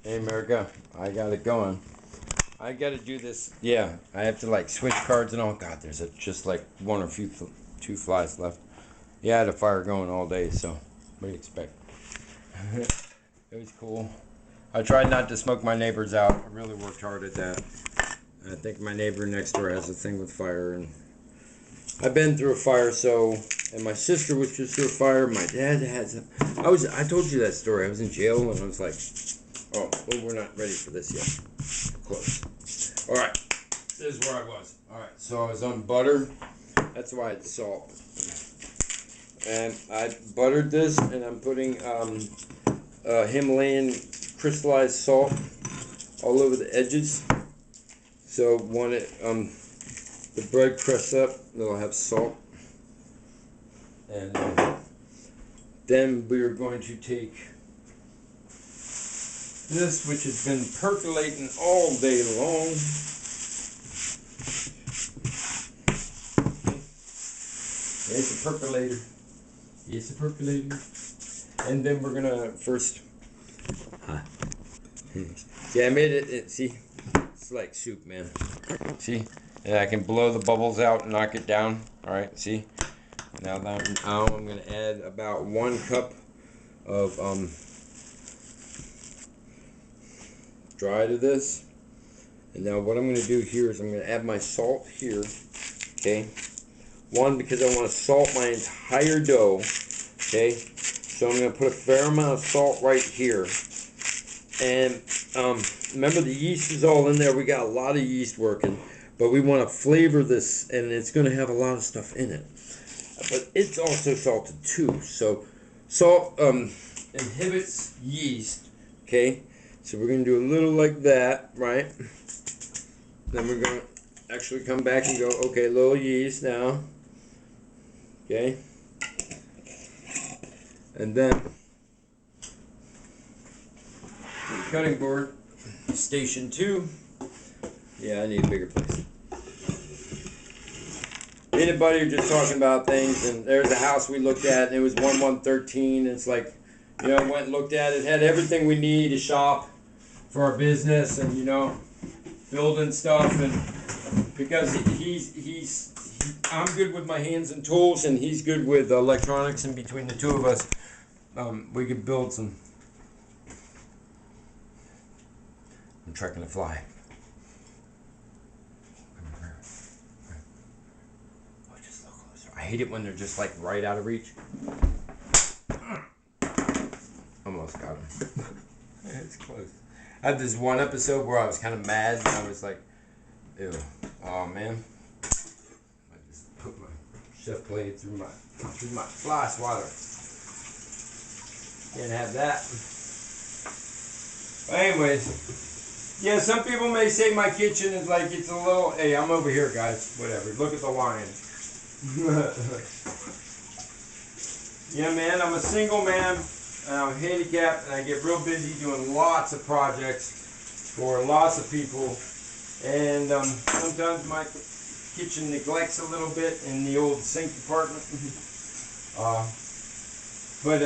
Hey America, I got it going. I got to do this. Yeah, I have to like switch cards and all. God, there's just like one or two flies left. Yeah, I had a fire going all day, so what do you expect? It was cool. I tried not to smoke my neighbors out. I really worked hard at that. I think my neighbor next door has a thing with fire, and I've been through a fire, so. And my sister was just through a fire. My dad has. I told you that story. I was in jail, and I was like, oh, well, we're not ready for this yet. Close. All right, this is where I was. All right, so I was on butter. That's why it's salt. And I buttered this, and I'm putting Himalayan crystallized salt all over the edges. So when the bread crusts up, it'll have salt. And then we are going to take this, which has been percolating all day long. It's a percolator. It's a percolator. And then we're gonna first. See, I made it. See, it's like soup, man. See, and I can blow the bubbles out and knock it down. All right, see. Now I'm gonna add about 1 cup of dry to this. And now what I'm going to do here is I'm going to add my salt here. Okay. One, because I want to salt my entire dough. Okay. So I'm going to put a fair amount of salt right here. And remember, the yeast is all in there. We got a lot of yeast working. But we want to flavor this, and it's going to have a lot of stuff in it. But it's also salted too. So salt inhibits yeast. Okay. So we're going to do a little like that, right? Then we're going to actually come back and go, okay, little yeast now. Okay. And then cutting board, station 2. Yeah, I need a bigger place. Me and buddy are just talking about things, and there's a house we looked at, and it was 1113. It's like, you know, went and looked at it, had everything we need to shop for our business, and you know, building stuff. And because I'm good with my hands and tools, and he's good with electronics, and between the two of us, we could build some. I'm tracking a fly. Oh, just a little closer. I hate it when they're just like right out of reach. Almost got him. It's close. I had this one episode where I was kind of mad, and I was like, ew, oh man. I just put my chef blade through my fly swatter. Can't have that. But anyways, yeah, some people may say my kitchen is like, it's a little, hey, I'm over here, guys, whatever. Look at the lion. Yeah, man, I'm a single man. And I'm handicapped, and I get real busy doing lots of projects for lots of people. And sometimes my kitchen neglects a little bit in the old sink department. But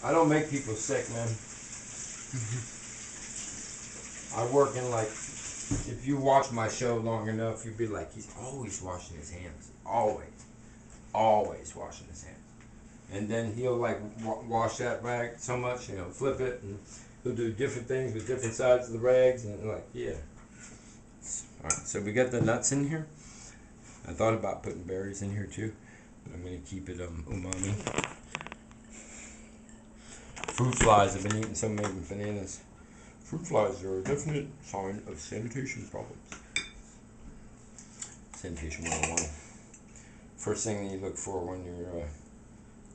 I don't make people sick, man. I work in like, if you watch my show long enough, you'd be like, he's always washing his hands. Always washing his hands. And then he'll like wash that rag so much, you know, flip it, and he'll do different things with different sides of the rags, and like, yeah. All right, so we got the nuts in here. I thought about putting berries in here too, but I'm gonna keep it umami. Fruit flies. I've been eating so many bananas. Fruit flies are a definite sign of sanitation problems. Sanitation 101. First thing that you look for when you're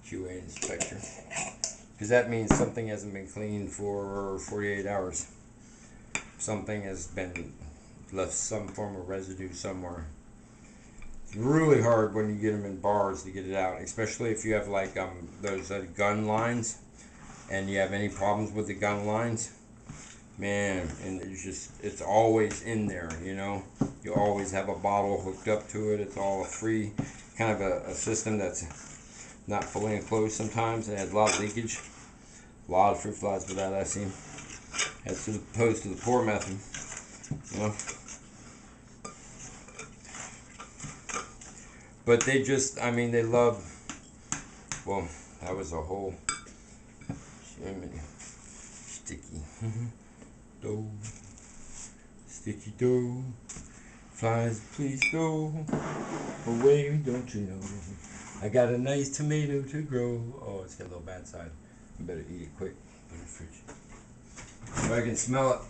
QA inspector, because that means something hasn't been cleaned for 48 hours. Something has been left some form of residue somewhere. It's really hard when you get them in bars to get it out, especially if you have like those gun lines, and you have any problems with the gun lines, man. And it's always in there, you know. You always have a bottle hooked up to it. It's all a free kind of a system that's not fully enclosed sometimes, and it has a lot of leakage. A lot of fruit flies with that I've seen. As opposed to the pour method. You know? But they just, I mean, they love, well, that was a whole, sticky dough, sticky dough, flies, please go away, don't you know, I got a nice tomato to grow. Oh, it's got a little bad side. I better eat it quick. Put it in the fridge. If I can smell it.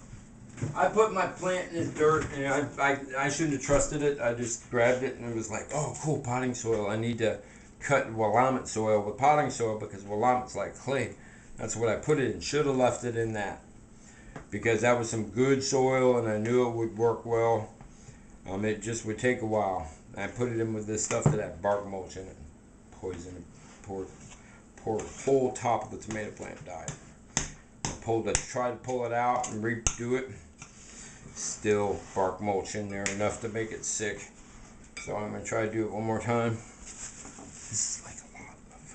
I put my plant in the dirt, and I shouldn't have trusted it. I just grabbed it, and it was like, oh, cool, potting soil. I need to cut Willamette soil with potting soil because Willamette's like clay. That's what I put it in. Should have left it in that because that was some good soil, and I knew it would work well. It just would take a while. I put it in with this stuff that had bark mulch in it, poison. Poor whole top of the tomato plant died. Tried to pull it out and redo it. Still bark mulch in there enough to make it sick. So I'm gonna try to do it one more time. This is like a lot of.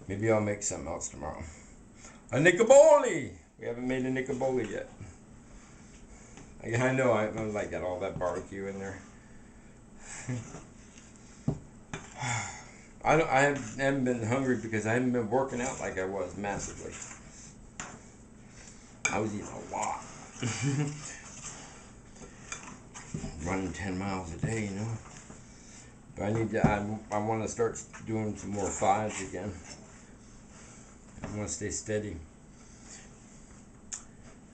Maybe I'll make something else tomorrow. A nicoboli. We haven't made a nicoboli yet. I know I like got all that barbecue in there. I haven't been hungry because I haven't been working out like I was massively. I was eating a lot. Running 10 miles a day, you know. But I want to start doing some more fives again. I want to stay steady.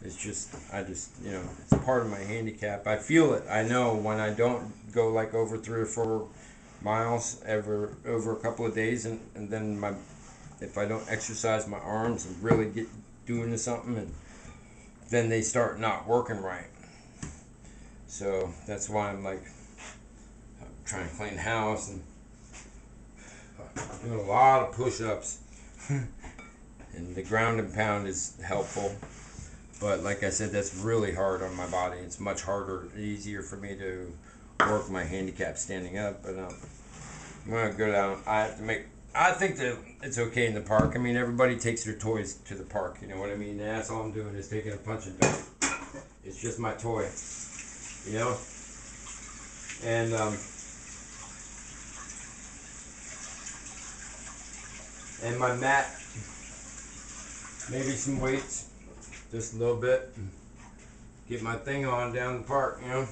I just, you know, it's part of my handicap. I feel it. I know when I don't go like over 3 or 4 miles over a couple of days, and then if I don't exercise my arms and really get doing something, and then they start not working right. So that's why I'm trying to clean the house and doing a lot of push-ups. And the ground and pound is helpful. But like I said, that's really hard on my body. It's much harder, easier for me to work my handicap standing up. But I'm going to go down. I think that it's okay in the park. I mean, everybody takes their toys to the park. You know what I mean? That's all I'm doing is taking a punching bag. It's just my toy. You know? And, and my mat. Maybe some weights. Just a little bit. Get my thing on down the park, you know?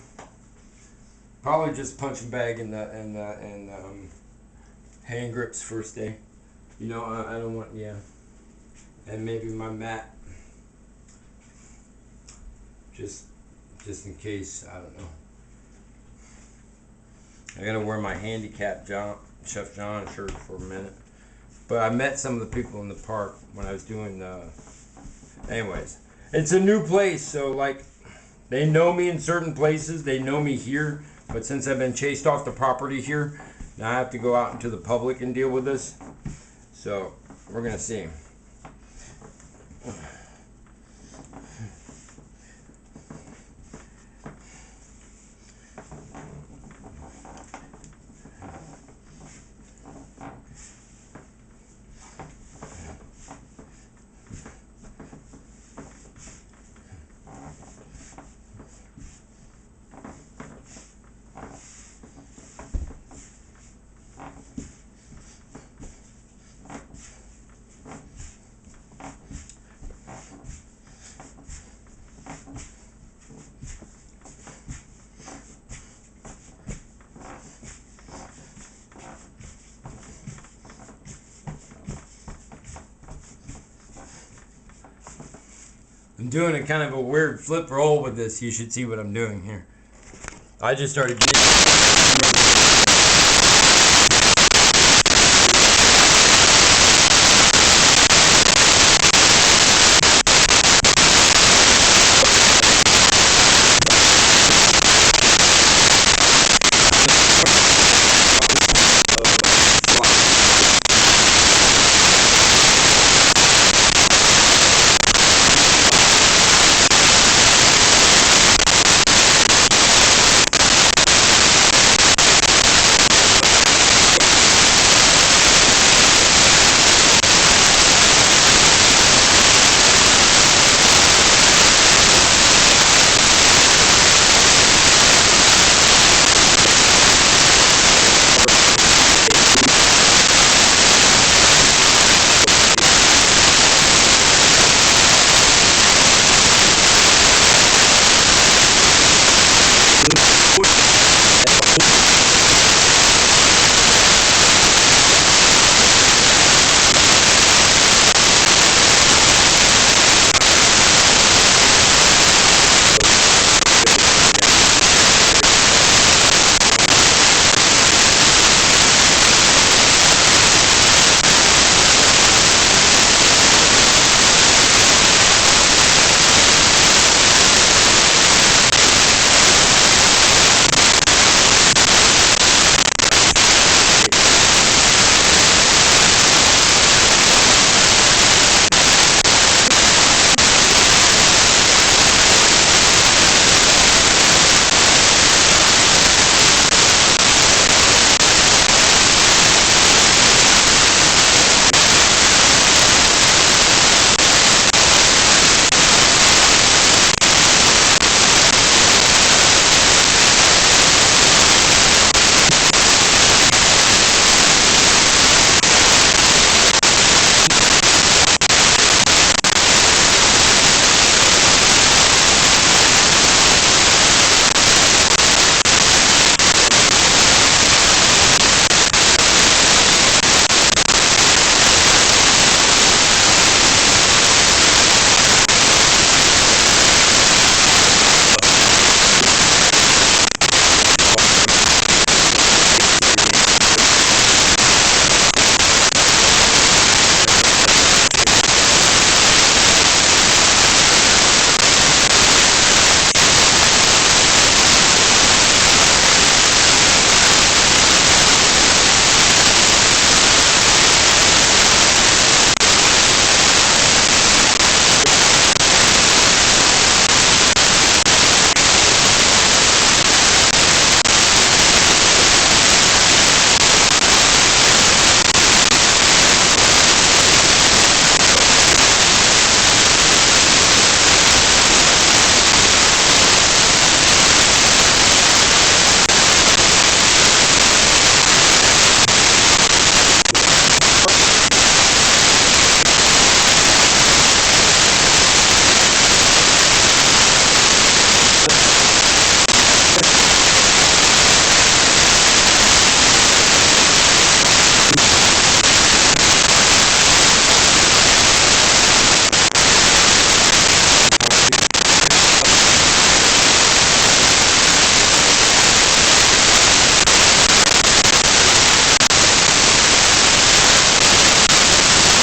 Probably just punching bag and hand grips first day. You know, I don't want, yeah. And maybe my mat. Just in case, I don't know. I gotta wear my handicap Chef John shirt for a minute. But I met some of the people in the park when I was doing anyways. It's a new place, so like, they know me in certain places, they know me here, but since I've been chased off the property here, now I have to go out into the public and deal with this. So, we're gonna see. I'm doing a kind of a weird flip roll with this. You should see what I'm doing here. I just started getting